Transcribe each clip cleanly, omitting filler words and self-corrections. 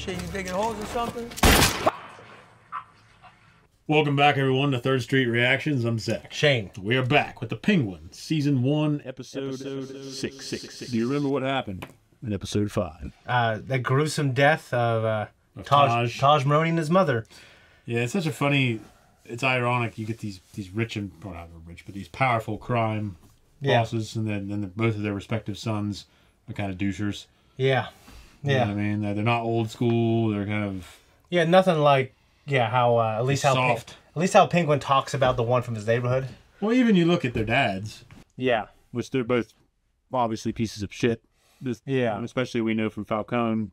shit? You digging holes or something? Welcome back, everyone, to Third Street Reactions. I'm Zach. Shane. We are back with The Penguin, Season 1, Episode 6. Do you remember what happened in Episode 5? The gruesome death of Taj Maroney and his mother. Yeah, it's such a funny... It's ironic. You get these rich and... Well, not rich, but these powerful crime bosses, and then both of their respective sons are kind of douchers. Yeah. You know what I mean? They're not old school. They're kind of... Yeah, nothing like... Yeah, how at least how soft. At least how Penguin talks about the one from his neighborhood. Well, even you look at their dads. Yeah. Which they're both obviously pieces of shit. Yeah. And especially we know from Falcone,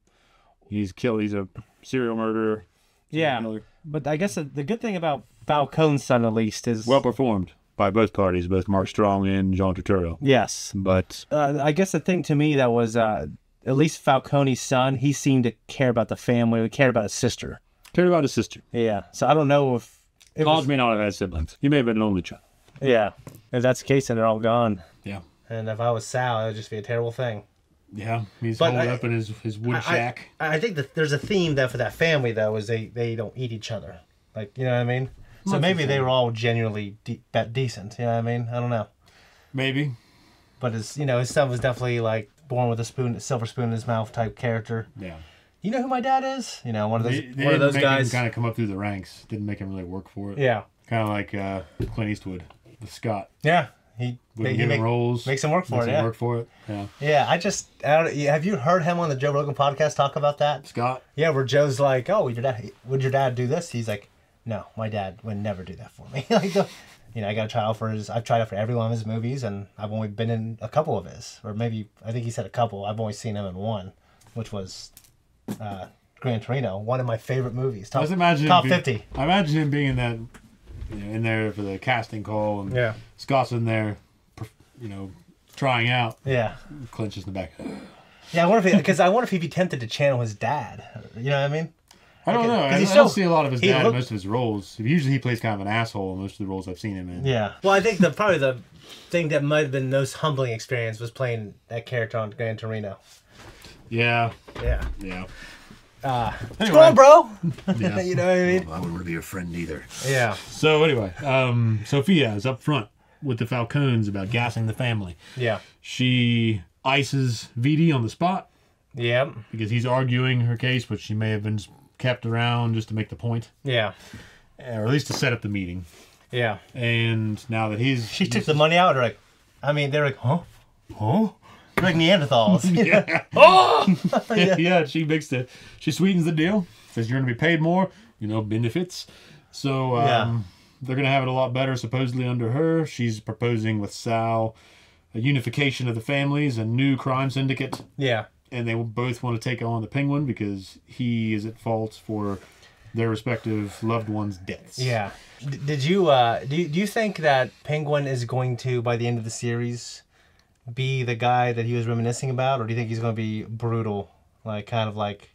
he's a serial murderer. Yeah. But I guess the good thing about Falcone's son, at least, is... Well performed by both parties, both Mark Strong and John Turturro. Yes. But... I guess the thing to me that was, at least Falcone's son, he seemed to care about the family, he cared about his sister. Cared about his sister. Yeah. So I don't know if... Taj may not have had siblings. He may have been an only child. Yeah. If that's the case, then they're all gone. Yeah. And if I was Sal, it would just be a terrible thing. Yeah. He's holed up in his wood shack. I think that there's a theme, though, for that family, though, is they don't eat each other. Like, you know what I mean? So maybe they were all genuinely decent. You know what I mean? I don't know. Maybe. But his son was definitely, like, born with a silver spoon in his mouth type character. Yeah. You know who my dad is? You know, one of those They one of those make guys. him kind of come up through the ranks. Didn't make him really work for it. Yeah. Kind of like Clint Eastwood with Scott. Yeah. He roles. Makes him work for it. Yeah. Work for it. Yeah. Yeah. Have you heard him on the Joe Rogan podcast talk about that? Scott. Yeah, where Joe's like, "Oh, would your dad do this?" He's like, "No, my dad would never do that for me." Like, I got to try out for his. I've tried out for every one of his movies, and I've only been in a couple of his, or maybe I think he said a couple. I've only seen him in one, which was Gran Torino, one of my favorite movies. Top 50. I imagine him being in that, in there for the casting call, and Scott's in there, trying out. Yeah. Clint's just in the back. Yeah, I wonder if he'd be tempted to channel his dad. You know what I mean? I don't know. I don't see a lot of his dad in most of his roles. Usually he plays kind of an asshole in most of the roles I've seen him in. Yeah. Well, I think probably the thing that might have been the most humbling experience was playing that character on Gran Torino. Yeah. Yeah. Yeah. What's going on, bro? Yeah. You know what I mean? I wouldn't want to be your friend either. Yeah. So anyway, Sophia is up front with the Falcones about gassing the family. Yeah. She ices VD on the spot. Yeah. Because he's arguing her case, but she may have been kept around just to make the point. Yeah. Or at least to set up the meeting. Yeah. And now that She took the money out, they're like, huh? Huh? They're like Neanderthals. Yeah. Oh! Yeah, she sweetens the deal. Says you're going to be paid more, benefits. So they're going to have it a lot better supposedly under her. She's proposing with Sal a unification of the families, a new crime syndicate. Yeah. And they both want to take on the Penguin because he is at fault for their respective loved ones' deaths. Yeah. Did you do you think that Penguin is going to, by the end of the series, be the guy that he was reminiscing about, or do you think he's going to be brutal, like kind of like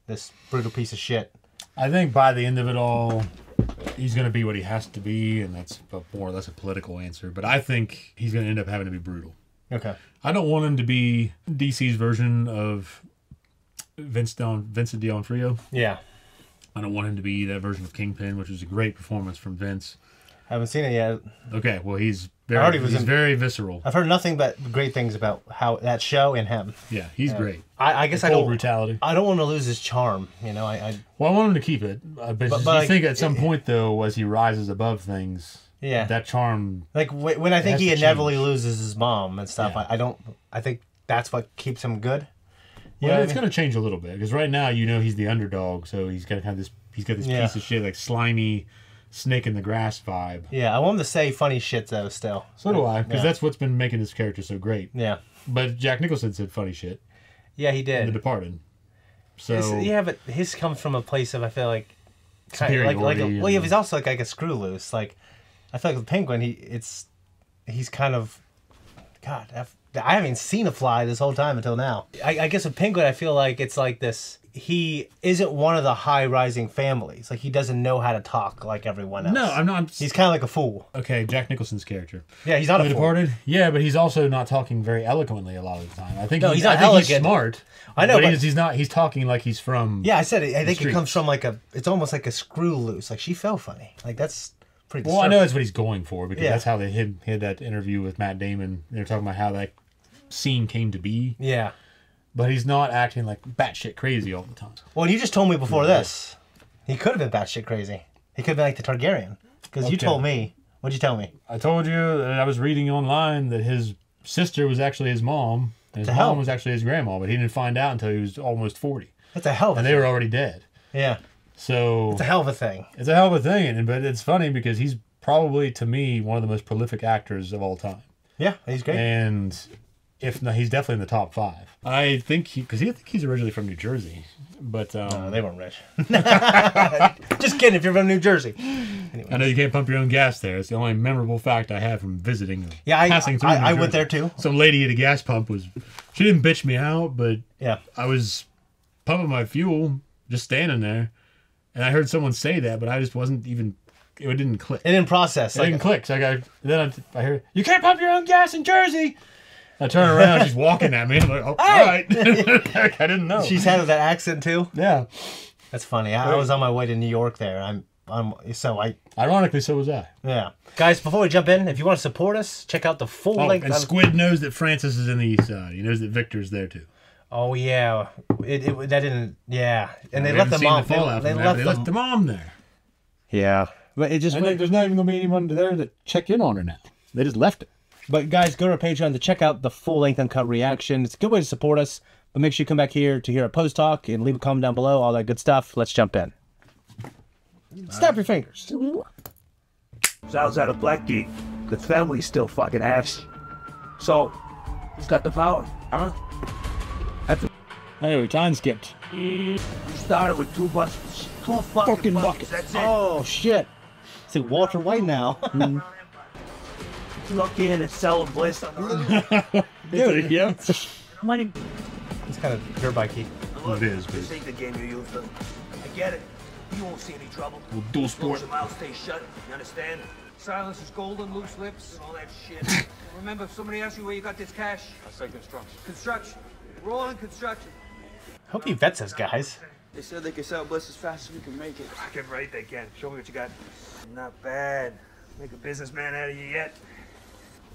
this brutal piece of shit? I think by the end of it all, he's going to be what he has to be, and that's more or less a political answer. But I think he's going to end up having to be brutal. Okay. I don't want him to be DC's version of Vincent D'Onofrio. Yeah. I don't want him to be that version of Kingpin, which was a great performance from Vince. I haven't seen it yet. Okay, well, he's very visceral. I've heard nothing but great things about how that show and him. Yeah, he's great. I guess brutality. I don't want to lose his charm. Well, I want him to keep it. But I think at some point, though, as he rises above things, that charm. Like when I think he inevitably loses his mom and stuff, I think that's what keeps him good. Well, it's going to change a little bit because right now, he's the underdog, so he's got this piece of shit, like slimy snake in the grass vibe. Yeah, I want him to say funny shit though. Still, so do I, because that's what's been making this character so great. Yeah, but Jack Nicholson said funny shit. Yeah, he did. In The Departed. So but his comes from a place of, I feel like, superiority. He's also like a screw loose. Like, I feel like with Penguin, he's kind of, God, I haven't seen a fly this whole time until now. I guess with Penguin, I feel like it's like this. He isn't one of the high-rising families. Like, he doesn't know how to talk like everyone else. No, I'm not. He's kind of like a fool. Okay, Jack Nicholson's character. Yeah, he's not a The fool. Departed. Yeah, but he's also not talking very eloquently a lot of the time. I think No, he's not I think elegant. He's smart. I know, but he's not. He's talking like he's from. Yeah, I said it. I think it streets. comes from like a. It's almost like a screw loose. Like, she felt funny. Like, that's pretty. Well, I know disturbing. that's what he's going for because Yeah. that's how they had that interview with Matt Damon. They're talking about how that scene came to be. Yeah. But he's not acting like batshit crazy all the time. Well, you just told me before this, he could have been batshit crazy. He could have been like the Targaryen. Because you Okay. told me. What'd you tell me? I told you that I was reading online that his sister was actually his mom. And his The hell? mom was actually his grandma, but he didn't find out until he was almost 40. That's a hell of a And they were already dead. Yeah. So It's a hell of a thing. it's a hell of a thing. But it's funny because he's probably, to me, one of the most prolific actors of all time. Yeah, he's great. And if not, he's definitely in the top 5. I think I think he's originally from New Jersey, but They weren't rich. Just kidding. If you're from New Jersey. I know you can't pump your own gas there. It's the only memorable fact I have from visiting. Yeah, passing through. I New went Jersey. there too. Some lady at a gas pump she didn't bitch me out, but Yeah. I was pumping my fuel, just standing there, and I heard someone say that, but I just wasn't even. It didn't click. It didn't process. It didn't click. So I heard, you can't pump your own gas in Jersey. I turn around, she's walking at me. I'm like, oh, all right. I didn't know. She's had that accent too. Yeah. That's funny. I was on my way to New York there. Ironically, so was I. Yeah. Guys, before we jump in, if you want to support us, check out the full Oh, length. and Squid knows that Francis is in the east side. He knows that Victor's there too. Oh yeah, that didn't. Yeah, and they We left haven't the seen mom. the fallout They from that, left but the left the mom there. Yeah, but it just. I think there's not even going to be anyone there to check in on her now. They just left it. But guys, go to our Patreon to check out the full length uncut reaction. It's a good way to support us. But make sure you come back here to hear a post talk and leave a comment down below. All that good stuff. Let's jump in. Snap your fingers. Sal's out of Blackgate. The family's still fucking ass. So, who's got the power, huh? Hey, we time skipped. We started with 2 buckets. 2 fucking buckets. That's it. Oh shit! It's like Walter White now. Look in and sell a bliss. Dude, yeah. Money. It's kind of dirt bikey. It is, but This ain't the game you're used to. I get it. You won't see any trouble. we'll dual As long sport. as your mouth stays shut, you understand? Silence is golden, loose lips, all that shit. Remember, if somebody asks you where you got this cash, I say construction. Construction. We're all in construction. Hope he vets us, guys. They said they could sell bliss as fast as we can make it. Fucking right they can. Show me what you got. Not bad. Make a businessman out of you yet.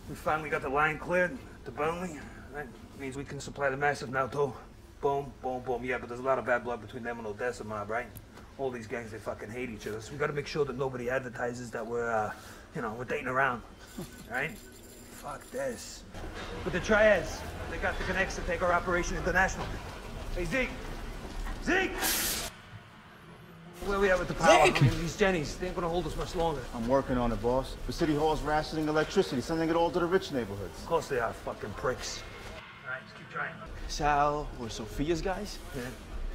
We finally got the line cleared to Burnley. That means we can supply the massive now too. Boom, boom, boom. Yeah, but there's a lot of bad blood between them and Odessa mob, right? All these gangs, they fucking hate each other. So we gotta make sure that nobody advertises that we're, we're dating around. Right? Fuck this. But the Triads, they got the connects to take our operation international. Hey, Zeke! Zeke! Where we at with the power? Zeke! I mean, these Jennies, they ain't gonna hold us much longer. I'm working on it, boss. The city hall's rationing electricity, sending it all to the rich neighborhoods. Of course they are, fucking pricks. Alright, just keep trying. Sal or Sophia's guys Yeah.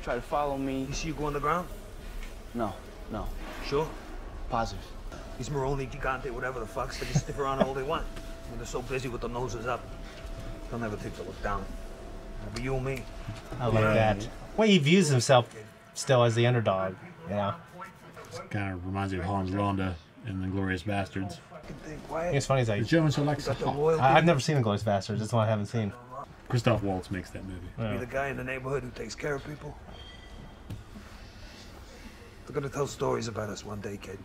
try to follow me. You see you go underground? No. Sure. Positive. These Moroni, Gigante, whatever the fucks, they can stick around all they want. When they're so busy with their noses up, they'll never take the look down. It'll be you and me. I like that. Well, he views himself still as the underdog. You know. Kind of reminds me of Hans Landa in The Glorious Bastards. Fucking think I quiet. think it's funny is The like German selects Got the hot. loyalty. I've never seen The Glorious Bastards. That's one I haven't seen. Christoph Waltz makes that movie. Be the guy in the neighborhood who takes care of people. They're gonna tell stories about us one day, kid.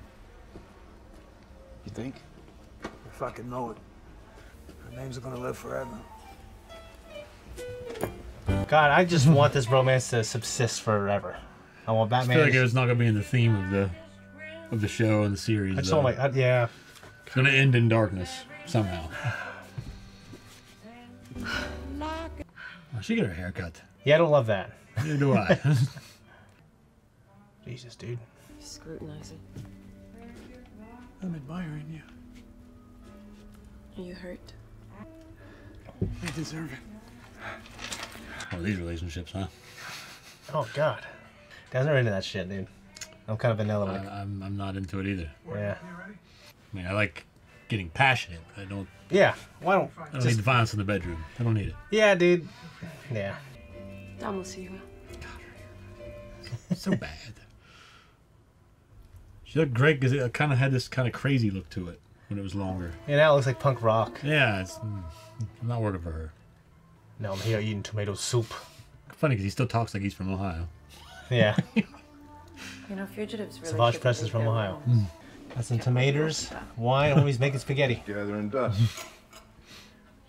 You think? I fucking know it. Our names are gonna live forever. God, I just want this romance to subsist forever. I want I Batman. feel like it's not going to be in the theme of the show and the series. I just though. want yeah. It's going to end in darkness somehow. Oh, she got her hair cut. Yeah, I don't love that. Neither do I. Jesus, dude. Scrutinizing. I'm admiring you. Are you hurt? I deserve it. Oh, these relationships, huh? Oh God. Guys are into that shit, dude. I'm kind of vanilla. I'm not into it either. Yeah. I mean, I like getting passionate. I don't Yeah. Why don't need the violence in the bedroom. I don't need it. Yeah, dude. Yeah. Vamos, hija. So bad. She looked great because it kind of had this kind of crazy look to it when it was longer. Yeah, now it looks like punk rock. Yeah, it's not working for her. Now I'm here eating tomato soup. Funny because he still talks like he's from Ohio. Yeah. You know, fugitives really. Savage should Press is leave from their Ohio. homes. Got some tomatoes, wine, and he's making spaghetti. Gathering dust.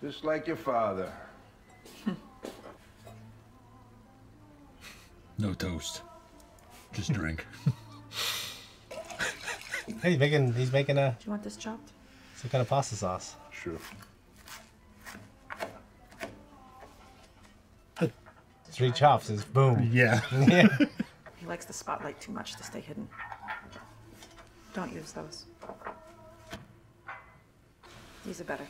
Just like your father. No toast. Just drink. Hey, he's making Do you want this chopped? some kind of pasta sauce. Sure. 3 chops is boom. Yeah. Yeah. He likes the spotlight too much to stay hidden. Don't use those. These are better.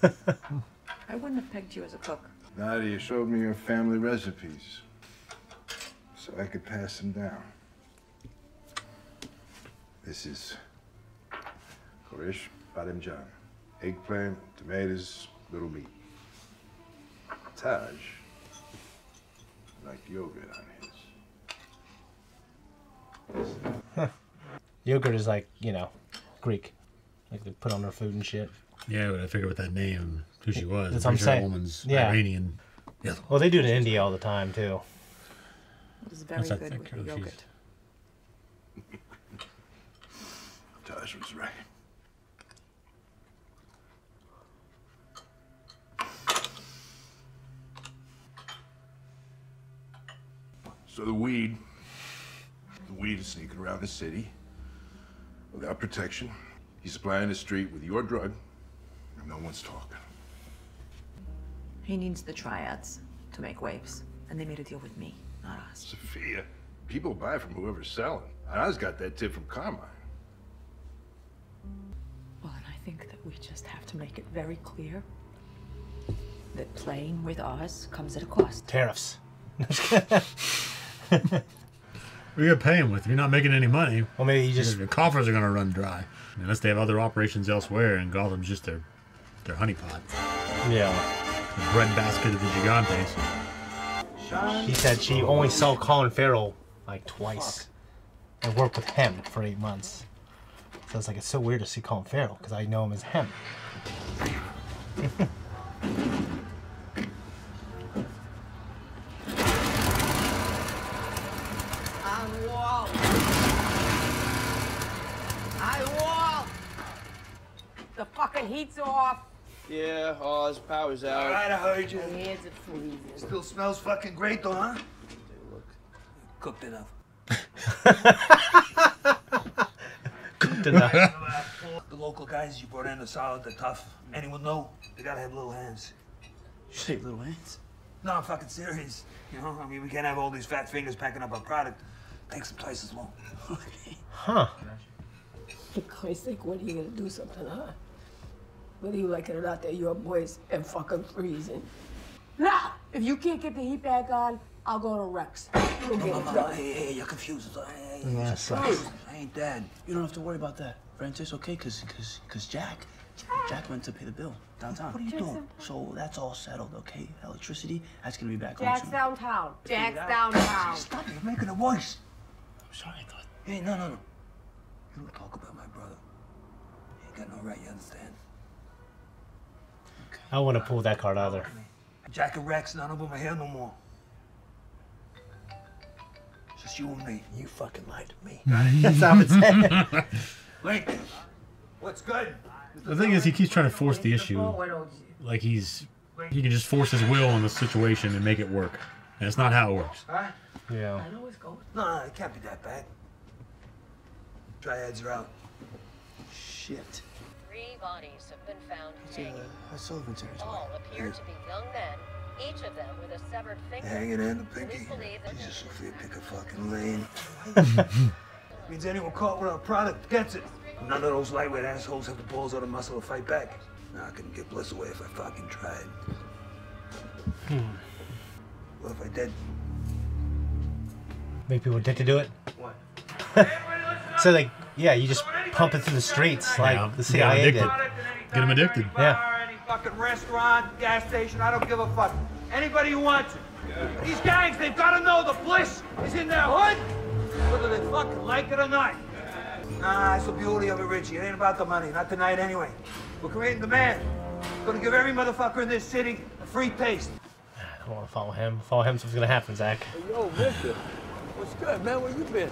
I wouldn't have pegged you as a cook. Nadia showed me your family recipes, so I could pass them down. This is Korish Bademjan. Eggplant, tomatoes, little meat. Taj, like yogurt on his. Yogurt is like, Greek. Like they put on their food and shit. Yeah, but I figured with that name, who she was. That's what I'm pretty sure saying. that woman's Yeah. Iranian. Yeah. Well, they do it in India all the time, too. It is very That's, I good think, with your she's- yogurt. Taj was right. So the weed is sneaking around the city without protection. He's supplying the street with your drug, and no one's talking. He needs the triads to make waves, and they made a deal with me, not us. Sophia, people buy from whoever's selling. And I just got that tip from Carmine. Well, and I think that we just have to make it very clear that playing with us comes at a cost. Tariffs. What are you gonna pay him with? If you're not making any money, Well, maybe he just... the coffers are gonna run dry. Unless they have other operations elsewhere, and Gotham's just their honeypot. Yeah. The breadbasket of the Gigantes. He said she only saw Colin Farrell like twice. And worked with him for 8 months. So it's like, it's so weird to see Colin Farrell, because I know him as him. The fucking heat's off. Yeah, his power's out. All right, I heard you. My hands are freezing. Still smells fucking great though, huh? Cooked enough. Cooked enough. The local guys you brought in are solid, they're tough. Anyone know? They gotta have little hands. You say little hands? No, I'm fucking serious. You know, I mean, we can't have all these fat fingers packing up our product. Takes them twice as long. Huh. For Christ's sake, when are you gonna do something, huh? Whether you like it or not, they're your boys and fucking freezing. Now, if you can't get the heat back on, I'll go to Rex. We'll get it done. Hey, you're confused. Hey, Yeah, sucks. I ain't dead. You don't have to worry about that, Francis, okay? Cause Jack went to pay the bill downtown. What are you doing? So that's all settled, okay? Electricity, that's gonna be back on Jack's soon. downtown. Jack's downtown. Stop it, you're making it worse. I'm sorry, I thought. Hey, no. You don't talk about my brother. You ain't got no right, you understand? I wouldn't pull that card either. Jack and Rex, none of them are here no more. Just you and me. You fucking lied to me. That's how it's said. Link, what's good? The thing is, he keeps trying to force the issue. Like he can just force his will on the situation and make it work. And it's not how it works. Huh? Yeah. I know it's going. No, it can't be that bad. Triads are out. Shit. 3 bodies have been found hanging. That's Sullivan territory. All appear to be young men, each of them with a severed finger. Hanging in the pinky. Police believe that Jesus, Sophia, pick a fucking lane. Means anyone caught with our product gets it. None of those lightweight assholes have the balls or the muscle to fight back. Nah, I couldn't get Bliss away if I fucking tried. What if I did? Make people addicted to it. What? So like, yeah, you just pump it through the streets like Yeah. the CIA did. Get him addicted. Yeah. Any fucking restaurant, gas station, I don't give a fuck. Anybody who wants it. These gangs, they've got to know the bliss is in their hood, whether they fucking like it or not. Nah, that's the beauty of it, Richie. It ain't about the money, not tonight anyway. We're creating demand. Gonna give every motherfucker in this city a free taste. I don't want to follow him. Follow him, something's gonna happen, Zach. Yo, Victor. What's good, man? Where you been?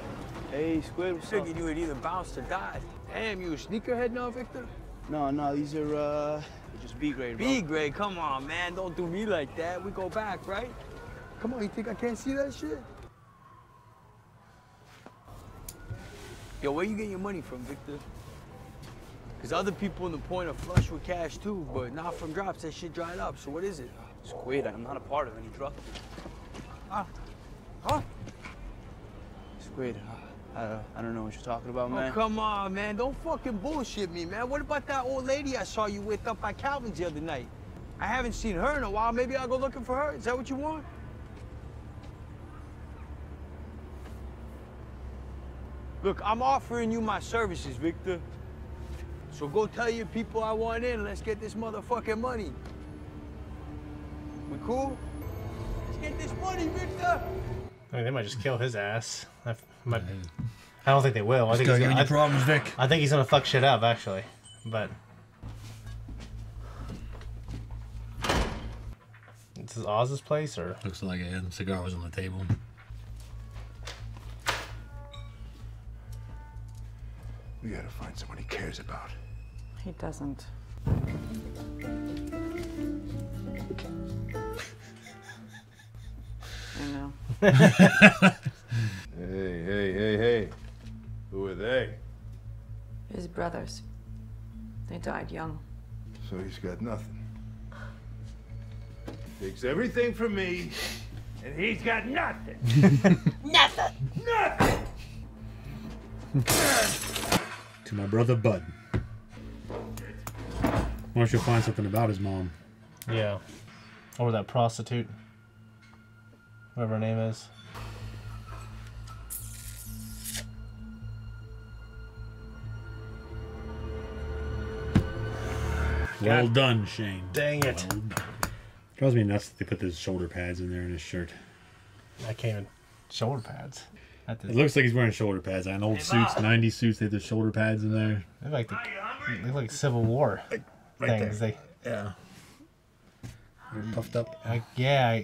Hey, Squid, what's up? Figured you had either bounced or died. Damn, you a sneakerhead now, Victor? No, these are just B grade, bro. B grade, come on, man. Don't do me like that. We go back, right? Come on, you think I can't see that shit? Yo, where you getting your money from, Victor? Because other people in the point are flush with cash too, but not from drops. That shit dried up. So what is it? Squid, I'm not a part of any drug. Huh? Squid, I don't know what you're talking about, man. Oh, come on, man. Don't fucking bullshit me, man. What about that old lady I saw you with up by Calvin's the other night? I haven't seen her in a while. Maybe I'll go looking for her. Is that what you want? Look, I'm offering you my services, Victor. So go tell your people I want in. Let's get this motherfucking money. We cool? Let's get this money, Victor. I mean, they might just kill his ass. I don't think they will. I think Start giving you problems, Vic. I think he's gonna fuck shit up, actually. But this is Oz's place, or Looks like a cigar was on the table. We gotta find someone he cares about. He doesn't. I know. Hey. Who are they? His brothers. They died young. So he's got nothing. Takes everything from me, and he's got nothing. Nothing. Nothing! To my brother Bud. Why don't you find something about his mom? yeah, or that prostitute, whatever her name is. Well God. done, Shane. Dang it! Drives me nuts that they put those shoulder pads in there in his shirt. I can't even shoulder pads. It looks like he's wearing shoulder pads. On old suits, 90s suits, they have the shoulder pads in there. They're like they look like Civil War things. there. Yeah. They're puffed up. Yeah.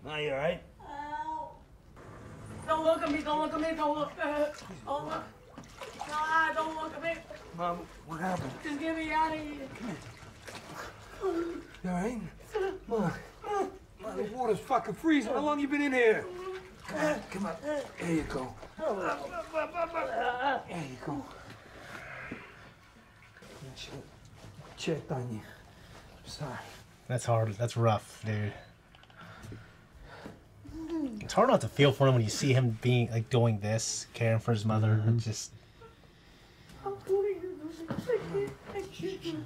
Now you all right? Don't look at me, don't look at me, don't look. Don't look. Ah, don't look at me. Mom, what happened? Just get me out of here. You all right? Mom, the water's fucking freezing. How long you been in here? Come on. There you go. There you go. Checked on you. I'm sorry. That's hard. That's rough, dude. It's hard not to feel for him when you see him being like doing this, caring for his mother. It's just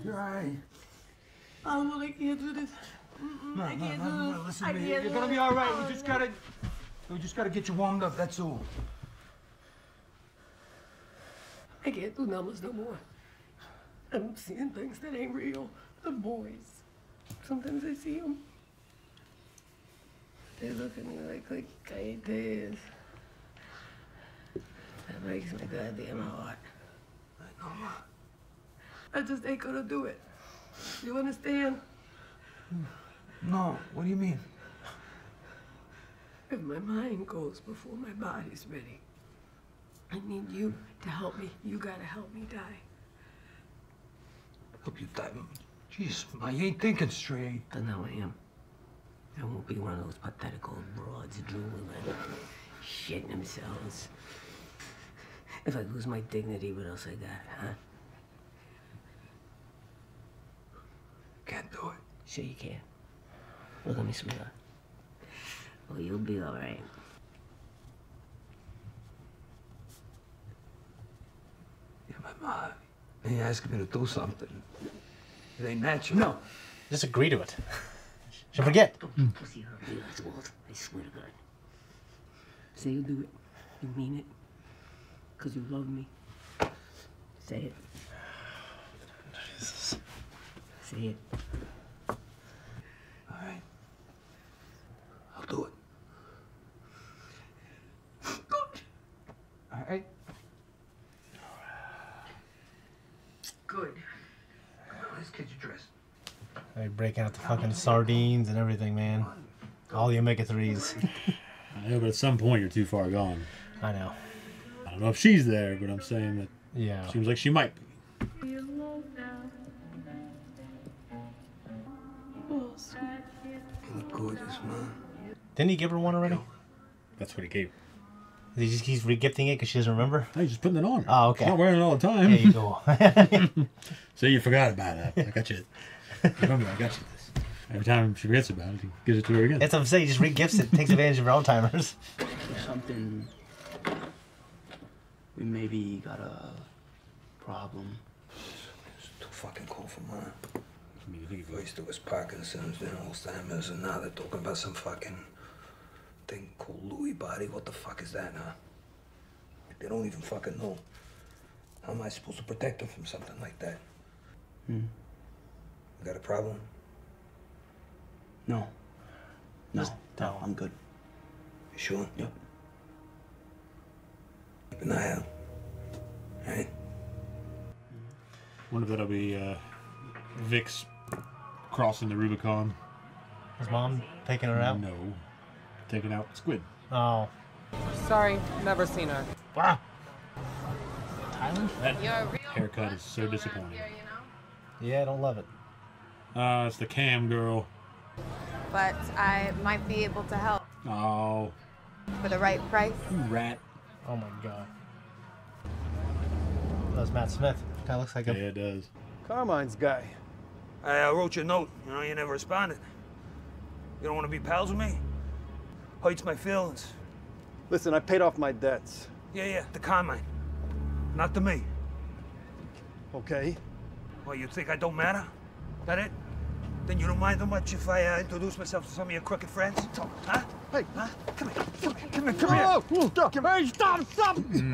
You're all right. I can't do this. No, I can't no, do this. listen I to me. can't You're do gonna be it. all right. We just gotta get you warmed up. That's all. I can't do numbers no more. I'm seeing things that ain't real. The boys. Sometimes I see them. They look at me like I ain't theirs. That breaks my goddamn heart. I know. I just ain't gonna do it. You understand? No, what do you mean? If my mind goes before my body's ready, I need you to help me. You gotta help me die. Help you die. Jeez, I ain't thinking straight. Then now I am. I won't be one of those pathetic old broads drooling and shitting themselves. If I lose my dignity, what else I got, huh? Can't do it. Sure you can. Look at me, sweetheart. Oh, you'll be all right. Yeah, my mom. He asked me to do something. It ain't natural. no. Just agree to it. She'll forget. Don't pussy hurt me, Walt. I swear to God. Say you'll do it. You mean it. because you love me. Say it. Jesus. Say it. All right. I'll do it. All right. Good. Come on, let's get your dress. They're breaking out the fucking sardines and everything, man. All the omega-3s. I know, but at some point you're too far gone. I know. I don't know if she's there, but I'm saying that Yeah. seems like she might be. You look gorgeous, man. Didn't he give her one already? That's what he gave. He just keeps re-gifting it because she doesn't remember? He's just putting it on her. Oh, okay. She's not wearing it all the time. There you go. So you forgot about it. I got you. Remember, I got you this. Every time she forgets about it, he gives it to her again. That's what I'm saying. He just re-gifts it, takes advantage of her Alzheimer's. Something. We maybe got a problem. It's too fucking cool for mine. I mean, you think First it was Parkinson's, then Alzheimer's, and now they're talking about some fucking thing called Lewy body. What the fuck is that now? They don't even fucking know. How am I supposed to protect them from something like that? You got a problem? No. No, I'm good. You sure? Yep. Keep an eye out. Right? wonder if that'll be Vic's crossing the Rubicon. His mom taking her out? No. Taking out Squid. Oh. Sorry, never seen her. Wow. Thailand? That haircut is so disappointing. Yeah, I don't love it. It's the cam girl. But I might be able to help Oh, for the right price. you rat. Oh my god. That was Matt Smith. Kind of looks like him. Yeah, it does. Carmine's guy. I wrote you a note. You know, you never responded. You don't want to be pals with me? Hurts my feelings. Listen, I paid off my debts. Yeah, the Carmine. Not to me. Okay. Well, you think I don't matter? That it? Then you don't mind too much if I introduce myself to some of your crooked friends? Huh? Hey, huh? Come here. Stop! Hey, stop!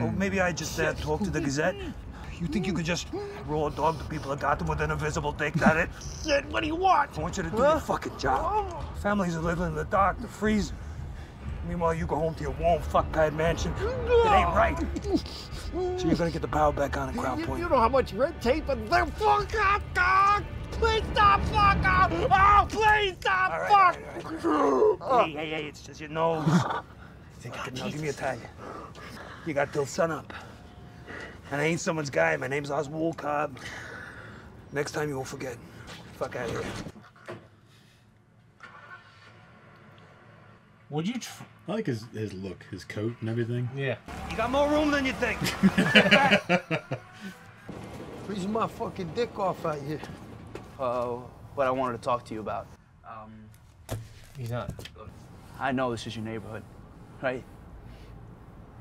Oh, maybe I just talked to the Gazette. You think you could just raw dog the people of Gotham with an invisible dick, that it? Shit, what do you want? I want you to do your fucking job. Families are living in the dark, they're freezing. Meanwhile, you go home to your warm fuckpad mansion. It ain't right. So you're gonna get the power back on at Crown Point. You know how much red tape and they're fuck up, dog! Please stop, fuck up! Oh, please stop, fuck! Hey, it's just your nose. Now give me a tag. You got till sunup. And I ain't someone's guy. My name's Oswald Cobb. Next time you won't forget. Fuck out of here. Would you? I like his look, his coat and everything. Yeah. You got more room than you think. Freeze my fucking dick off out here. What I wanted to talk to you about. He's not. I know this is your neighborhood, right?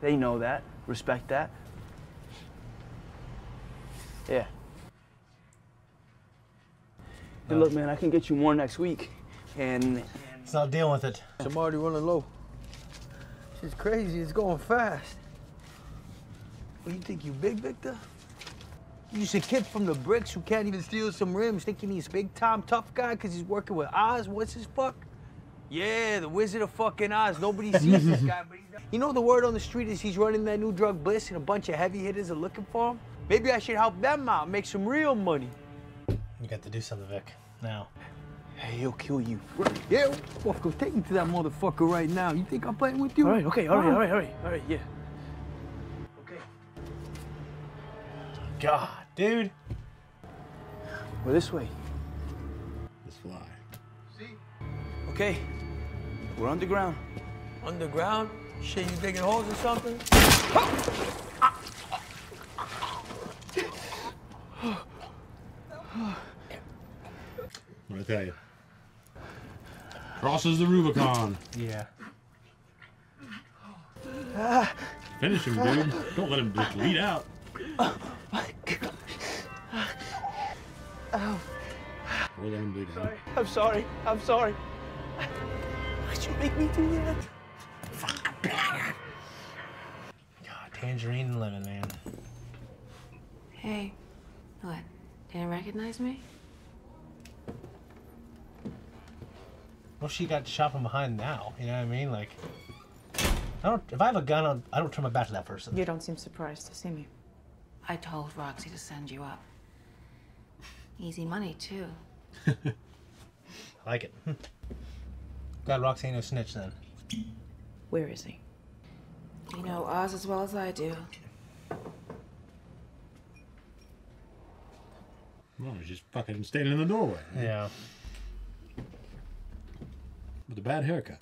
They know that, respect that. Yeah. Hey, look, man, I can get you more next week, and He's not dealing with it. I'm already running low. She's crazy. It's going fast. What, you think you big, Victor? You just a kid from the bricks who can't even steal some rims, thinking he's big-time tough guy because he's working with Oz? What's his fuck? Yeah, the Wizard of fucking Oz. Nobody sees this guy, but he's... You know the word on the street is he's running that new drug Bliss and a bunch of heavy hitters are looking for him? Maybe I should help them out, make some real money. You got to do something, Vic. Now. Hey, he'll kill you. Yeah, fuck, go take me to that motherfucker right now. You think I'm playing with you? all right, okay, all right, yeah. Okay. God, dude. Well, this way. This fly. See? Okay, we're underground. Underground? Shit, you digging holes or something? What'd I tell you? Crosses the Rubicon. Yeah. Finish him, dude. Don't let him just lead out. Oh, my God. Oh. Or let him bleed out. I'm sorry. Why'd you make me do that? God Tangerine and lemon, man. Hey, what? Didn't recognize me? Well, she got shot from behind now. You know what I mean? Like, if I have a gun, I don't turn my back to that person. You don't seem surprised to see me. I told Roxy to send you up. Easy money, too. I like it. Glad Roxy ain't no snitch then. Where is he? You know Oz as well as I do. Well, he's just fucking standing in the doorway. Yeah. With a bad haircut.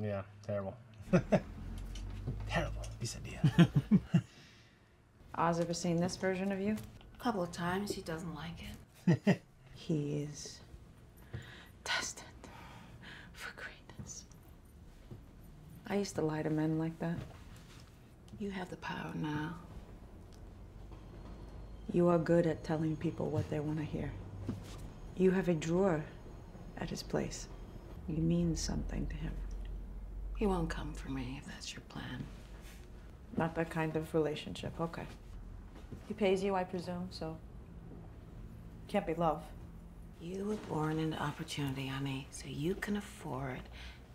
Yeah, terrible. Terrible. You said yeah. Oz ever seen this version of you? A couple of times. He doesn't like it. He is destined for greatness. I used to lie to men like that. You have the power now. You are good at telling people what they want to hear. You have a drawer at his place. You mean something to him. He won't come for me if that's your plan. Not that kind of relationship, okay. He pays you, I presume, so can't be love. You were born into opportunity, honey, so you can afford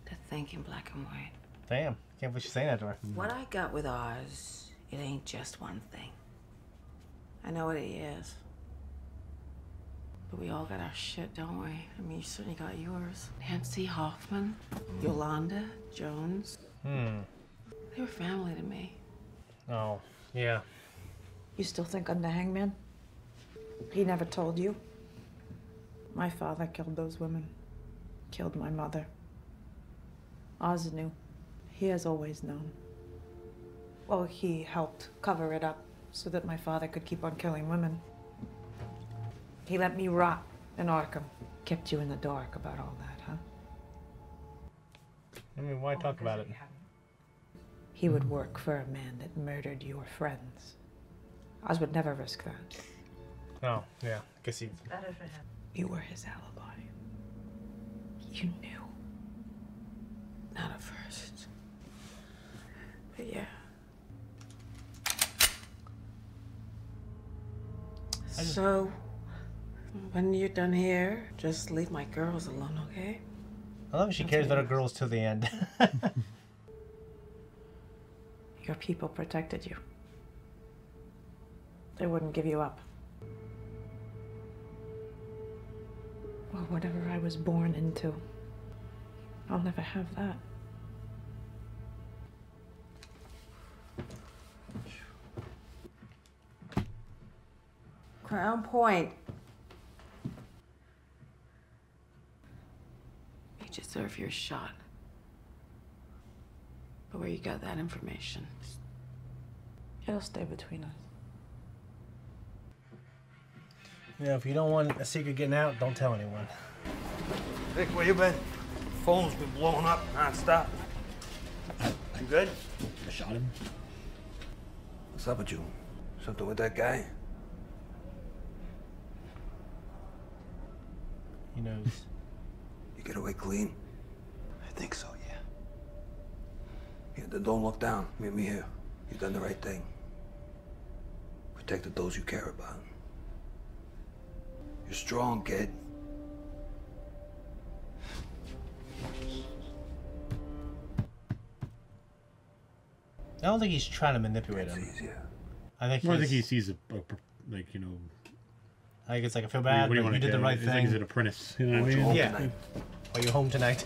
to think in black and white. Damn, can't believe she's saying that to her. What I got with Oz, it ain't just one thing. I know what he is. But we all got our shit, don't we? I mean, you certainly got yours. Nancy Hoffman, Yolanda Jones. They were family to me. Oh, yeah. You still think I'm the hangman? He never told you? My father killed those women. Killed my mother. Oz knew. He has always known. Well, he helped cover it up so that my father could keep on killing women. He let me rot in Arkham. Kept you in the dark about all that, huh? I mean, why talk about it? He would work for a man that murdered your friends. Oz would never risk that. Oh, yeah. I guess he... Better for him. You were his alibi. You knew. Not at first. But yeah. So, when you're done here, just leave my girls alone, okay? I love she cares about her girls till the end. Your people protected you. They wouldn't give you up. Or whatever I was born into. I'll never have that. Crown Point. You deserve your shot. But where you got that information? It'll stay between us. Yeah, if you don't want a secret getting out, don't tell anyone. Vic, where you been? Phone's been blowing up non-stop. You good? I shot him. What's up with you? Something with that guy? He knows. You get away clean? I think so, yeah. Yeah, then don't look down. Meet me here. You've done the right thing. Protected those you care about. You're strong, kid. I don't think he's trying to manipulate him. I think Well, I think he sees like, you know. I think it's like, I feel bad, What do you but want you to did the right I think he's thing. an apprentice. You know what I mean? Yeah. Are you home tonight?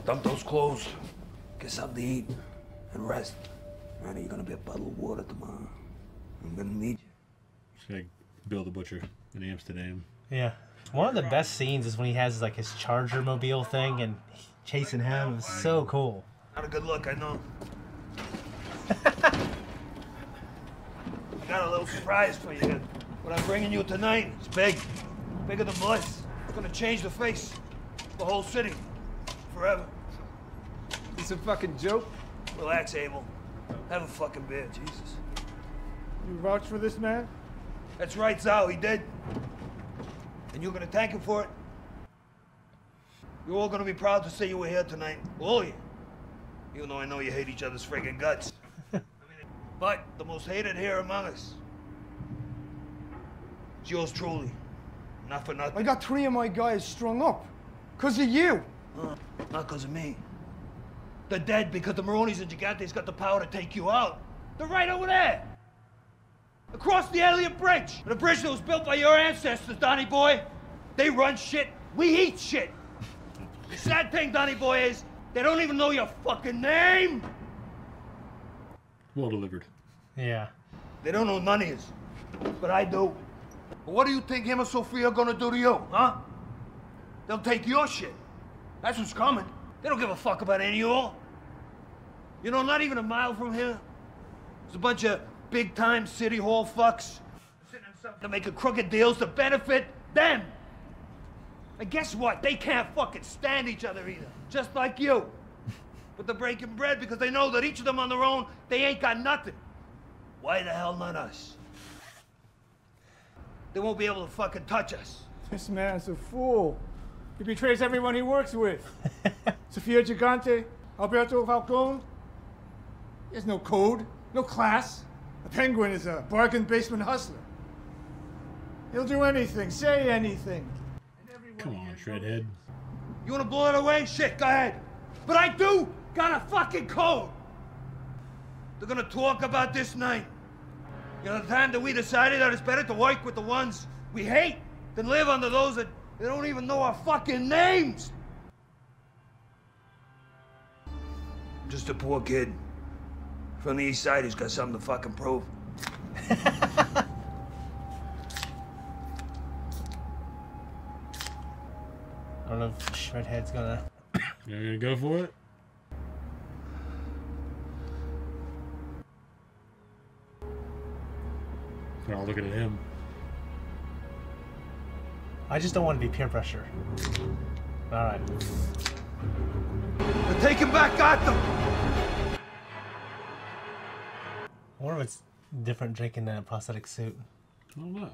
Dump those clothes. Get something to eat. And rest. Randy, you're gonna be a bottle of water tomorrow. I'm gonna need you. It's like Bill the Butcher in Amsterdam. Yeah. One of the best scenes is when he has like his Charger mobile thing and chasing him. It's so cool. Not a good look, I know. I got a little surprise for you. What I'm bringing you tonight is big. Bigger than Bliss. It's gonna change the face of the whole city. Forever. It's a fucking joke. Relax, Abel. Have a fucking beer, Jesus. You vouch for this man? That's right, Zao, he did. And you're gonna thank him for it. You're all gonna be proud to say you were here tonight. All of you. Even though I know you hate each other's friggin' guts. But the most hated here among us is yours truly. Not for nothing. I got 3 of my guys strung up. Because of you. Not because of me. They're dead because the Maronis and Gigantes got the power to take you out. They're right over there. Across the Elliott Bridge. The bridge that was built by your ancestors, Donny boy. They run shit. We eat shit. The sad thing, Donny boy, is they don't even know your fucking name. Well delivered. Yeah. They don't know what money is. But I do. But what do you think him and Sophia are gonna do to you, huh? They'll take your shit. That's what's coming. They don't give a fuck about any of you all. You know, not even a mile from here, there's a bunch of big-time city hall fucks sitting in something to make crooked deals to benefit them. And guess what? They can't fucking stand each other either, just like you. But they're breaking bread because they know that each of them on their own, they ain't got nothing. Why the hell not us? They won't be able to fucking touch us. This man's a fool. He betrays everyone he works with. Sofia Gigante, Alberto Falcone. There's no code, no class. A penguin is a bargain basement hustler. He'll do anything, say anything. Come on, Shredhead. You wanna blow it away? Shit, go ahead. But I do got a fucking code. They're gonna talk about this night. You know, the time that we decided that it's better to work with the ones we hate than live under those that they don't even know our fucking names. I'm just a poor kid from the east side who's got something to fucking prove. I don't know if Shredhead's gonna... You're gonna go for it? They're all looking at him. I just don't want to be peer pressure. Alright. They're taking back Gotham! I wonder if it's different drinking than a prosthetic suit. I don't know.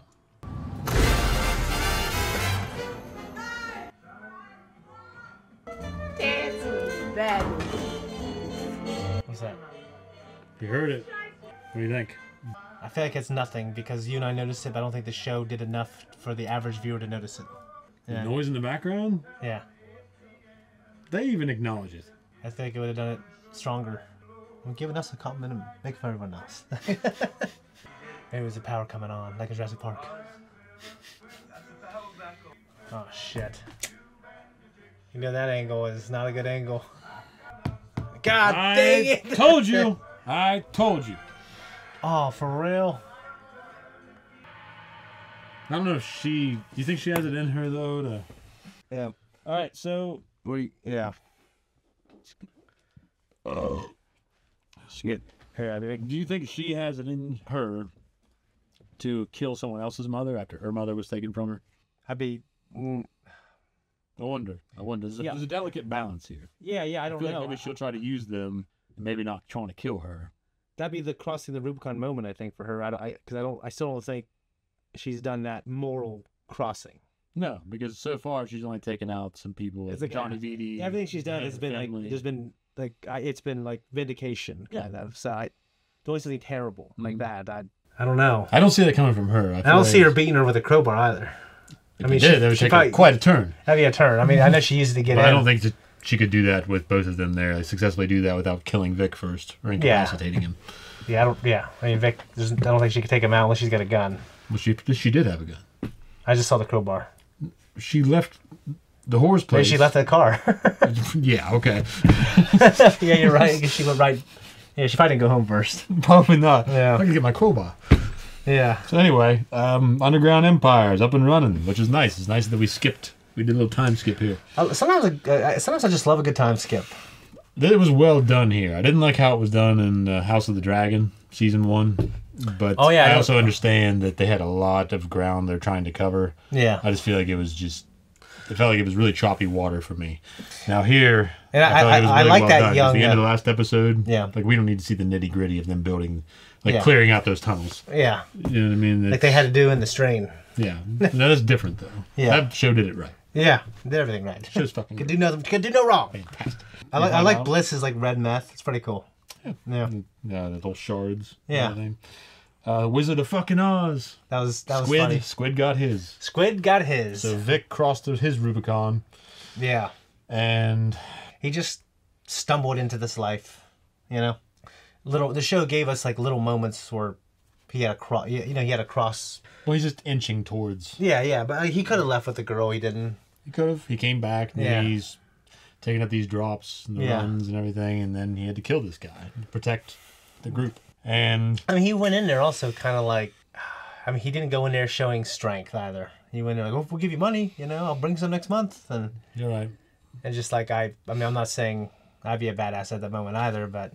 What's that? You heard it. What do you think? I feel like it's nothing because you and I noticed it, but I don't think the show did enough for the average viewer to notice it. The noise in the background? Yeah. They even acknowledge it. I feel like it would have done it stronger. Well, giving us a compliment and making fun of everyone else. Maybe it was the power coming on, like in Jurassic Park. Oh, shit. You know that angle is not a good angle. God dang it! I told you! I told you. Oh, for real? I don't know if she... Do you think she has it in her, though, to... Yeah. Alright, so... What do you... Yeah. Oh. Shit. Hey, do you think she has it in her to kill someone else's mother after her mother was taken from her? I'd be... I wonder. There's a delicate balance here. Yeah, I don't I feel know. like maybe she'll try to use them, and maybe not trying to kill her. That'd be the crossing the Rubicon moment, I think, for her. I still don't think she's done that moral crossing. No, because so far she's only taken out some people. It's Like like Johnny Vitti. Everything she's done has been family. like, there's been like, it's been like vindication kind of. So I don't something terrible like that. I don't know. I don't see that coming from her. I don't see her beating her with a crowbar either. If I mean, that would take quite a turn. That'd be a turn. I mean, I know she used it to get in. I don't think that she could do that with both of them there. Like, successfully do that without killing Vic first or incapacitating him. I mean, Vic. I don't think she could take him out unless she's got a gun. Well, she did have a gun. I just saw the crowbar. She left the horse place. Maybe she left the car. Yeah. Okay. Yeah, you're right. Because she went right. Yeah, she probably didn't go home first. Probably not. Yeah. I can get my crowbar. Yeah. So anyway, Underground Empire is up and running, which is nice. It's nice that we skipped. We did a little time skip here. Sometimes I just love a good time skip. It was well done here. I didn't like how it was done in House of the Dragon season 1, but I also understand that they had a lot of ground they're trying to cover. Yeah. I just feel like it felt like it was really choppy water for me. Now here, and I felt like it was really like well that done. young. At the end of the last episode, Yeah. like we don't need to see the nitty gritty of them building, like Yeah. clearing out those tunnels. Yeah. You know what I mean? Like they had to do in The Strain. Yeah. No, that's different though. Yeah. That show did it right. Yeah, did everything right. Show's fucking could do no wrong. fantastic. I like Bliss's like red meth. It's pretty cool. Yeah. The little shards. Yeah. And everything. Wizard of fucking Oz. That was Squid. funny. Squid got his. Squid got his. So Vic crossed his Rubicon. Yeah. And he just stumbled into this life, you know. The show gave us like little moments where he had a cross. He had a cross. Well, he's just inching towards. Yeah, but he could have left with the girl. He didn't. He could have. He came back. And he's taking up these drops and the runs and everything, and then he had to kill this guy to protect the group. And I mean, he went in there also kind of like, I mean, he didn't go in there showing strength either. He went in there like, we'll give you money, I'll bring some next month. And you're right. And just like I mean, I'm not saying I'd be a badass at that moment either, but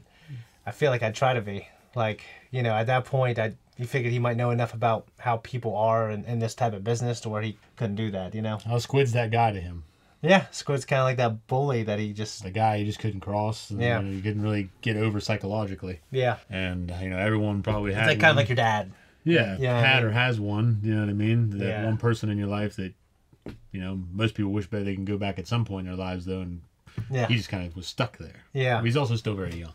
I feel like I'd try to be. Like, at that point, you figured he might know enough about how people are in this type of business to where he couldn't do that, How Squid's that guy to him. Yeah, Squid's kind of like that bully that he just... The guy he just couldn't cross. And, you couldn't really get over psychologically. Yeah. And, everyone probably had It's like kind of like your dad. Yeah, had or has one, you know what I mean? That one person in your life that, most people wish they can go back at some point in their lives, though, and he just kind of was stuck there. Yeah. But he's also still very young.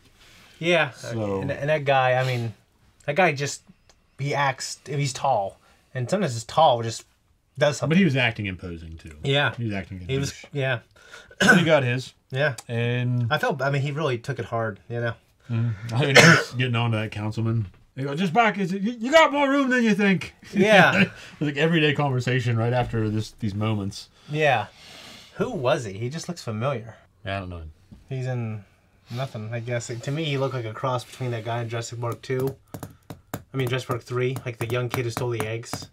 Yeah. So... And that guy, I mean, he acts, he's tall. And sometimes his tall just... does something. But he was acting imposing too. Yeah. He was acting. He was, yeah. He got his. Yeah. And he really took it hard, I mean, he was getting on to that councilman. They go, just back. You got more room than you think. Yeah. It was like everyday conversation right after these moments. Yeah. Who was he? He just looks familiar. I don't know. He's in nothing, I guess. To me, he looked like a cross between that guy in Jurassic Park 2. Jurassic Park 3, like the young kid who stole the eggs.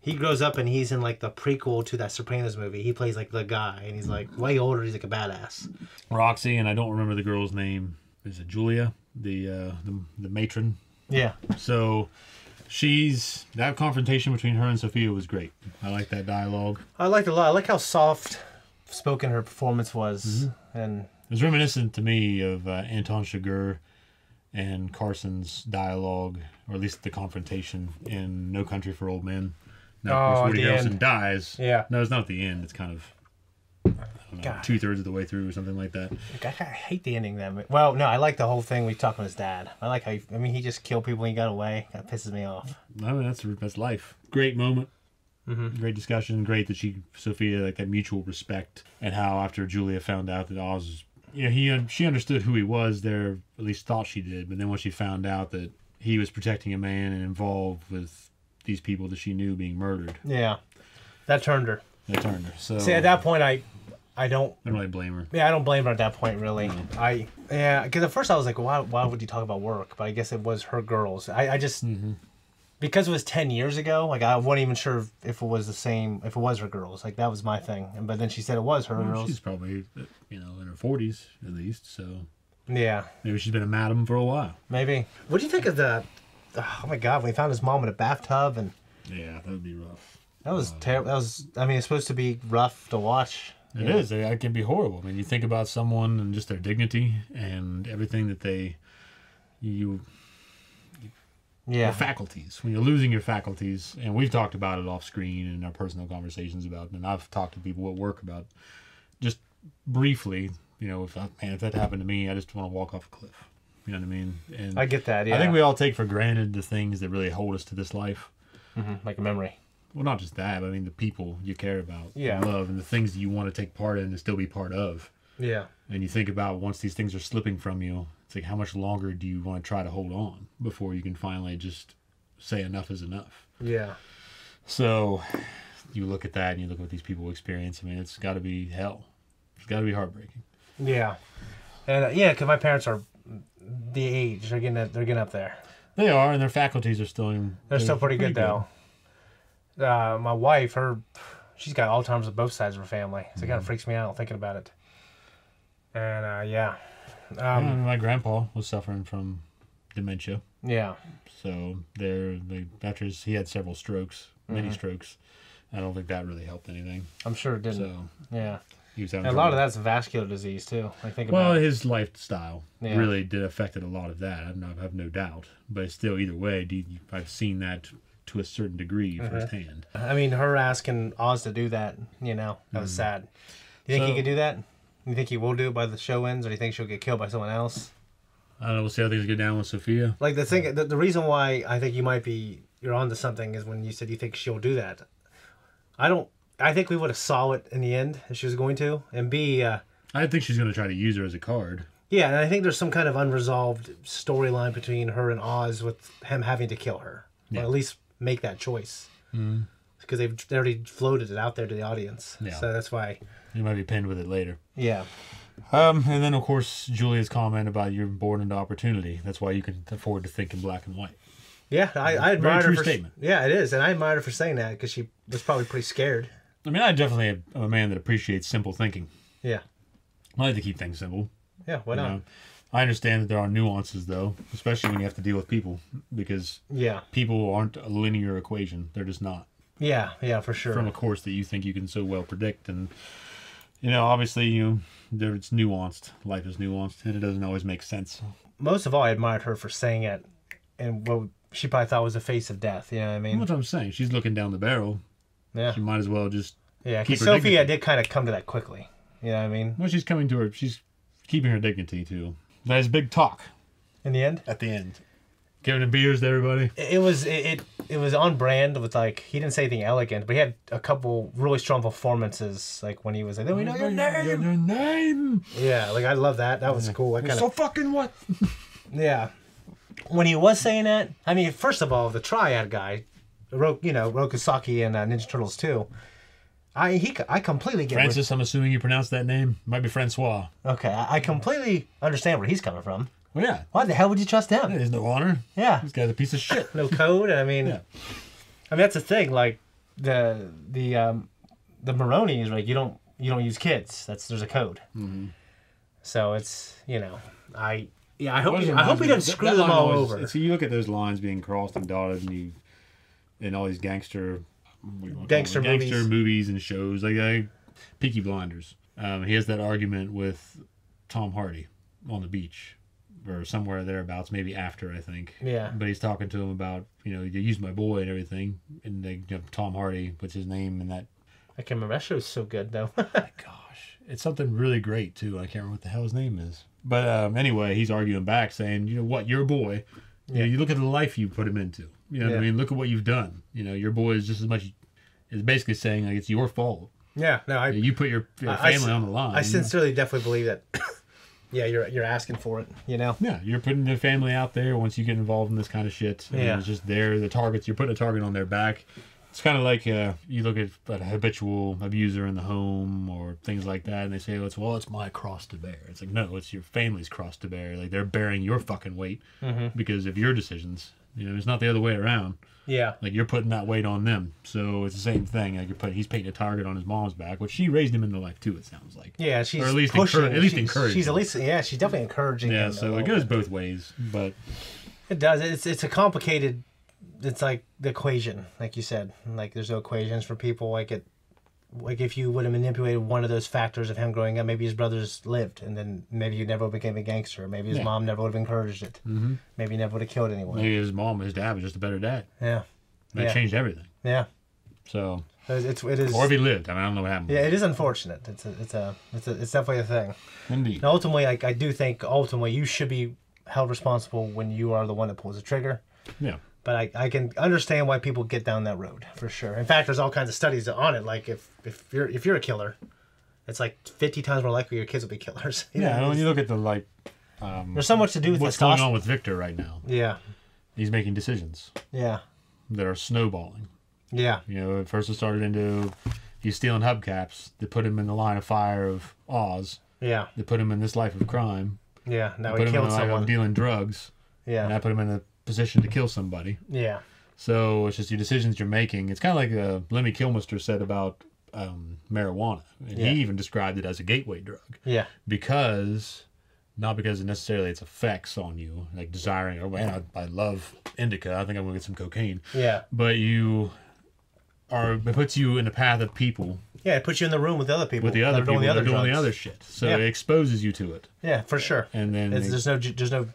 He grows up and he's in like the prequel to that Sopranos movie. He plays like the guy and he's like way older. He's like a badass. Roxy, and I don't remember the girl's name. Is it Julia? The matron? Yeah. So that confrontation between her and Sophia was great. I like that dialogue. I liked it a lot. I like how soft spoken her performance was. Mm-hmm. And it was reminiscent to me of Anton Chigurh and Carson's dialogue, or at least the confrontation in No Country for Old Men. Now, of course, Woody Harrelson dies. Yeah. No, it's not the end. It's kind of, I don't know, 2/3 of the way through or something like that. I hate the ending then. Well, no, I like the whole thing we talked with his dad. I like how he just killed people and he got away. That pisses me off. I mean, that's life. Great moment. Mm-hmm. Great discussion. Great that Sophia, like that mutual respect, and how after Julia found out that Oz, she understood who he was there, at least thought she did. But then when she found out that he was protecting a man and involved with these people that she knew being murdered. Yeah. That turned her. So see, at that point, I don't really blame her. Yeah, I don't blame her at that point, really. No. Because at first I was like, why would you talk about work? But I guess it was her girls. I just, because it was 10 years ago, like I wasn't even sure if it was the same, if it was her girls. Like that was my thing. But then she said it was her girls. She's probably, in her 40s at least, so. Yeah. Maybe she's been a madam for a while. Maybe. What do you think of oh my God, when he found his mom in a bathtub and... Yeah, that would be rough. That was terrible. That was, it's supposed to be rough to watch. It is. It can be horrible. I mean, you think about someone and just their dignity and everything that their faculties. When you're losing your faculties, and we've talked about it off screen in our personal conversations about it, and I've talked to people at work about just briefly, if that happened to me, I just want to walk off a cliff. You know what I mean? And I get that, yeah. I think we all take for granted the things that really hold us to this life. Mm-hmm. Like a memory. Well, not just that, but the people you care about, and love, and the things that you want to take part in and still be part of. Yeah. And you think about once these things are slipping from you, it's like how much longer do you want to try to hold on before you can finally just say enough is enough? Yeah. So you look at that and you look at what these people experience. It's got to be hell. It's got to be heartbreaking. Yeah. And because my parents are the age, they're getting up there. They are, and their faculties are still they're still pretty good though. My wife, she's got Alzheimer's on both sides of her family, so it kind of freaks me out thinking about it. And my grandpa was suffering from dementia. Yeah. So after he had several strokes, many strokes. I don't think that really helped anything. I'm sure it didn't. So yeah. He was and a lot of that's vascular disease too. His lifestyle really did affected a lot of that. I have no doubt. But still, either way, I've seen that to a certain degree firsthand. Her asking Oz to do that, that was sad. Do you think he could do that? You think he will do it by the show ends, or do you think she'll get killed by someone else? I don't know. We'll see how things get down with Sophia. Like the reason why I think you're onto something is when you said you think she'll do that. I think we would have saw it in the end if she was going to, and B. I think she's going to try to use her as a card. Yeah, and I think there's some kind of unresolved storyline between her and Oz with him having to kill her, or at least make that choice. Because they already floated it out there to the audience. Yeah. So that's why. You might be pinned with it later. Yeah. And then, of course, Julia's comment about you're born into opportunity. That's why you can afford to think in black and white. Yeah, I admired her for statement. Yeah, it is, and I admired her for saying that because she was probably pretty scared. I mean, I definitely am a man that appreciates simple thinking. Yeah. I like to keep things simple. Yeah, why not? know? I understand that there are nuances, though, especially when you have to deal with people, because people aren't a linear equation. They're just not. Yeah, for sure. From a course that you think you can so well predict. And, obviously, it's nuanced. Life is nuanced, and it doesn't always make sense. Most of all, I admired her for saying it, and what she probably thought was the face of death. You know what I mean? That's what I'm saying. She's looking down the barrel. Yeah. She might as well just keep her dignity. Sophia did kind of come to that quickly. You know what I mean? Well, she's coming to her. She's keeping her dignity, too. There's big talk. In the end? At the end. Giving him beers to everybody. It was on brand with, like, he didn't say anything elegant, but he had a couple really strong performances, like when he was like, "Then we know your name." Your name. Yeah, like I love that. That was cool. I So fucking what? Yeah. When he was saying that, I mean, first of all, the Triad guy, Rokusaki and Ninja Turtles 2, I completely get Francis, I'm assuming you pronounced that name. Might be Francois. Okay, I completely understand where he's coming from. Well, yeah. Why the hell would you trust him? There's no honor. Yeah. This guy's a piece of shit. No code. I mean, that's the thing. Like the Maroney is like you don't use kids. There's a code. Mm-hmm. So it's I hope he doesn't screw them all over. So you look at those lines being crossed and dotted, and all these gangster movies and shows like Peaky Blinders. He has that argument with Tom Hardy on the beach. Or somewhere thereabouts, maybe after, I think. Yeah. But he's talking to him about, you used my boy and everything. And Tom Hardy, what's his name, and that. I can't remember. That show's so good, though. Gosh. It's something really great, too. I can't remember what the hell his name is. But anyway, he's arguing back, saying, your boy, you look at the life you put him into. You know what I mean? Look at what you've done. Your boy is just as much, is basically saying, like, it's your fault. Yeah, no, you put your family on the line. I sincerely definitely believe that. Yeah, you're asking for it, Yeah, you're putting the family out there once you get involved in this kind of shit. Yeah. It's just the targets, you're putting a target on their back. It's kind of like you look at a habitual abuser in the home or things like that, and they say, it's my cross to bear. It's like, no, it's your family's cross to bear. Like, they're bearing your fucking weight because of your decisions. It's not the other way around. Yeah. Like, you're putting that weight on them. So it's the same thing. Like, he's painting a target on his mom's back, which she raised him into life, too, it sounds like. Yeah, she's or at least pushing. encouraging. She's she's definitely encouraging Yeah, him. so it goes both ways, but... It does. It's a complicated... It's like the equation, like you said. Like, there's no equations for people. Like, if you would have manipulated one of those factors of him growing up, maybe his brothers lived, and then maybe he never became a gangster. Maybe his mom never would have encouraged it. Mm-hmm. Maybe he never would have killed anyone. Maybe his dad was just a better dad. Yeah. That changed everything. Yeah. So... It is. Or if he lived. I don't know what happened. Yeah, it is unfortunate. It's definitely a thing. Indeed. And ultimately, I do think you should be held responsible when you are the one that pulls the trigger. Yeah. But I can understand why people get down that road for sure. In fact, there's all kinds of studies on it. Like if you're a killer, it's like 50 times more likely your kids will be killers. When you look at the there's so much to do with what's going on with Victor right now. Yeah. He's making decisions. Yeah. That are snowballing. Yeah. At first it started into he's stealing hubcaps. They put him in the line of fire of Oz. Yeah. They put him in this life of crime. Yeah. Now he killed someone. Put him in the life of dealing drugs. Yeah. And I put him in a position to kill somebody. Yeah. So it's just your decisions you're making. It's kind of like Lemmy Kilmister said about marijuana. And he even described it as a gateway drug. Yeah. Not because necessarily its effects on you, like desiring, I love indica, I think I'm going to get some cocaine. Yeah. But it puts you in the path of people. Yeah, it puts you in the room with other people. With the other people that are doing the other shit. So it exposes you to it. Yeah, for sure. And then... There's no...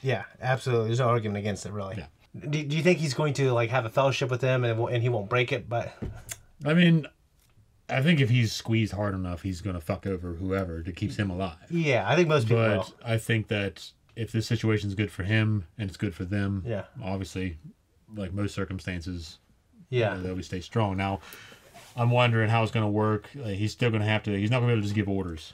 Yeah, absolutely. There's no argument against it, really. Yeah. Do you think he's going to have a fellowship with them and he won't break it? But I mean... I think if he's squeezed hard enough, he's going to fuck over whoever that keeps him alive. Yeah, I think most people will. I think that if this situation is good for him and it's good for them, Yeah. obviously, like most circumstances, Yeah. they'll stay strong. Now, I'm wondering how it's going to work. He's still going to have to. He's not going to be able to just give orders.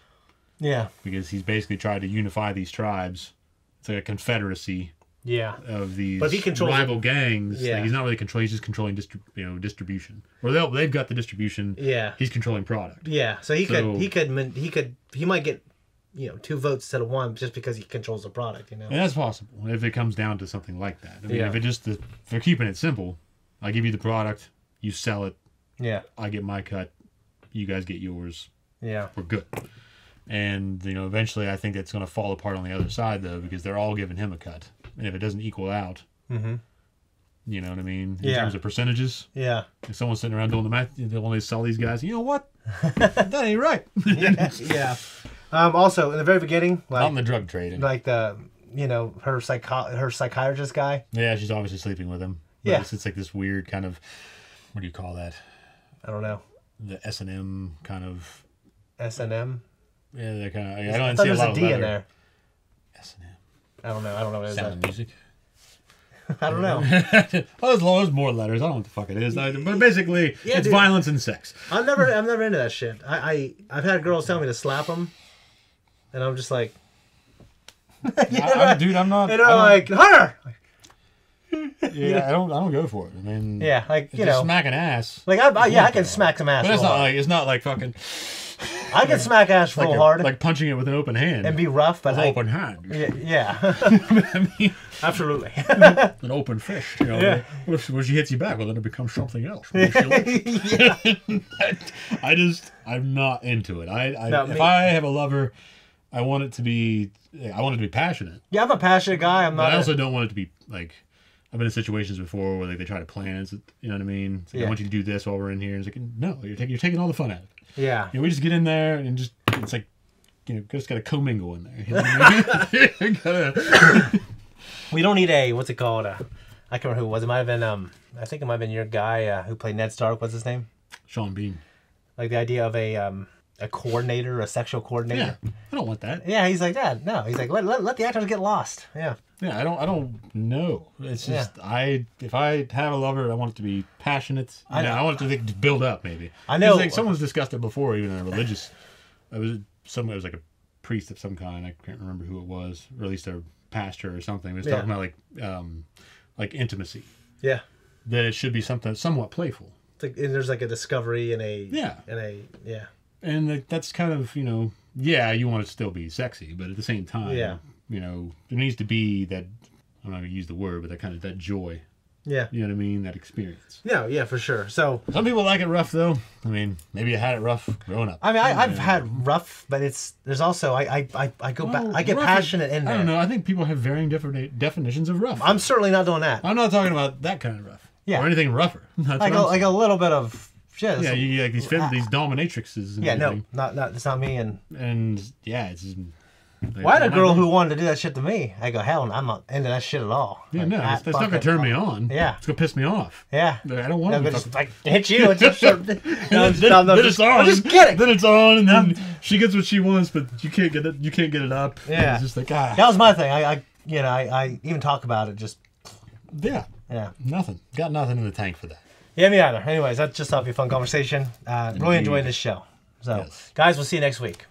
Yeah. Because he's basically tried to unify these tribes. It's like a confederacy. Yeah. Of these But if he controls rival gangs. Yeah. Like he's not really controlling. He's just controlling distribution. Or they've got the distribution. Yeah. He's controlling product. Yeah. So he might get 2 votes instead of 1 just because he controls the product. And that's possible if it comes down to something like that. I mean, Yeah. if they're keeping it simple, I give you the product, you sell it. Yeah. I get my cut, you guys get yours. Yeah. We're good. And eventually, I think it's going to fall apart on the other side though, because they're all giving him a cut, and if it doesn't equal out, you know what I mean, in terms of percentages. Yeah. If someone's sitting around doing the math, they'll only sell these guys. You know what? That ain't right. Yeah. Also, in the very beginning, like, not in the drug trade. like the her psychiatrist guy. Yeah, she's obviously sleeping with him. But Yeah. it's like this weird kind of, what do you call that? I don't know. The S&M kind of. S&M. Yeah, they're kind of. I I don't thought see a there's lot a of D leather. in there. S&M. I don't know what it is. Sound of music. I don't know. Well, there's more letters. I don't know what the fuck it is. But basically, Yeah, it's dude. violence and sex. I'm never into that shit. I've had girls tell me to slap them, and I'm just like, Dude, I'm not. and I'm like, her. Yeah, I don't go for it. I mean, Yeah, like it's just smacking ass. Like I can smack some ass. But it's real not hard. like it's not like fucking. I can smack ass real hard. Like punching it with an open hand. And be rough, but With an open hand. Yeah. I mean, absolutely. An open fish. Yeah. What if when she hits you back? Well, then it becomes something else. I'm not into it. If I have a lover, I want it to be passionate. Yeah, I'm a passionate guy. I'm But not. I also don't want it to be like. I've been in situations before where like they try to plan. You know what I mean? It's like, Yeah. I want you to do this while we're in here. It's like, no, you're taking all the fun out of it. Yeah. We just get in there and just it's like, just got to commingle in there. You know what I mean? We don't need a what's it called? I can't remember who it was. It might have been I think it might have been your guy who played Ned Stark. What's his name? Sean Bean. Like the idea of a coordinator, a sexual coordinator. Yeah, I don't want that. Yeah, he's like that. No, he's like let the actors get lost. Yeah. Yeah, I don't know. It's just if I have a lover, I want it to be passionate. I want it to build up. Maybe I know. Like someone's discussed it before, even in a religious. It was like a priest of some kind. I can't remember who it was, or at least a pastor or something. He was talking about like intimacy. Yeah. That it should be something somewhat playful. It's like, and there's like a discovery and a Yeah. And that's kind of you want it to still be sexy, but at the same time, there needs to be that. I'm not gonna use the word, but that joy. Yeah. You know what I mean? That experience. No, yeah, for sure. So some people like it rough though. I mean, maybe I had it rough growing up. I mean, I've had rough, but there's also I go back. I get passionate in there. I don't know. I think people have varying different definitions of rough. I'm certainly not doing that. I'm not talking about that kind of rough. Yeah. Or anything rougher. That's Like what I'm like a little bit of shit. Yeah, you like these dominatrixes. And yeah, no, everything. not it's not me. And yeah, it's. Just, like, well, I had a girl who wanted to do that shit to me. I go, hell, I'm not into that shit at all. Yeah, Like, no, that that's not gonna turn me on. Yeah, it's gonna piss me off. Yeah, I don't want to. Just like hit you. It's just then it's on. I'm just kidding. Then it's on, and then she gets what she wants, but you can't get it. You can't get it up. Yeah, it's just like that was my thing. I even talk about it. Just yeah. Nothing. Got nothing in the tank for that. Yeah, me either. Anyways, that's just thought it'd be a fun conversation. Really enjoying this show. So, guys, we'll see you next week.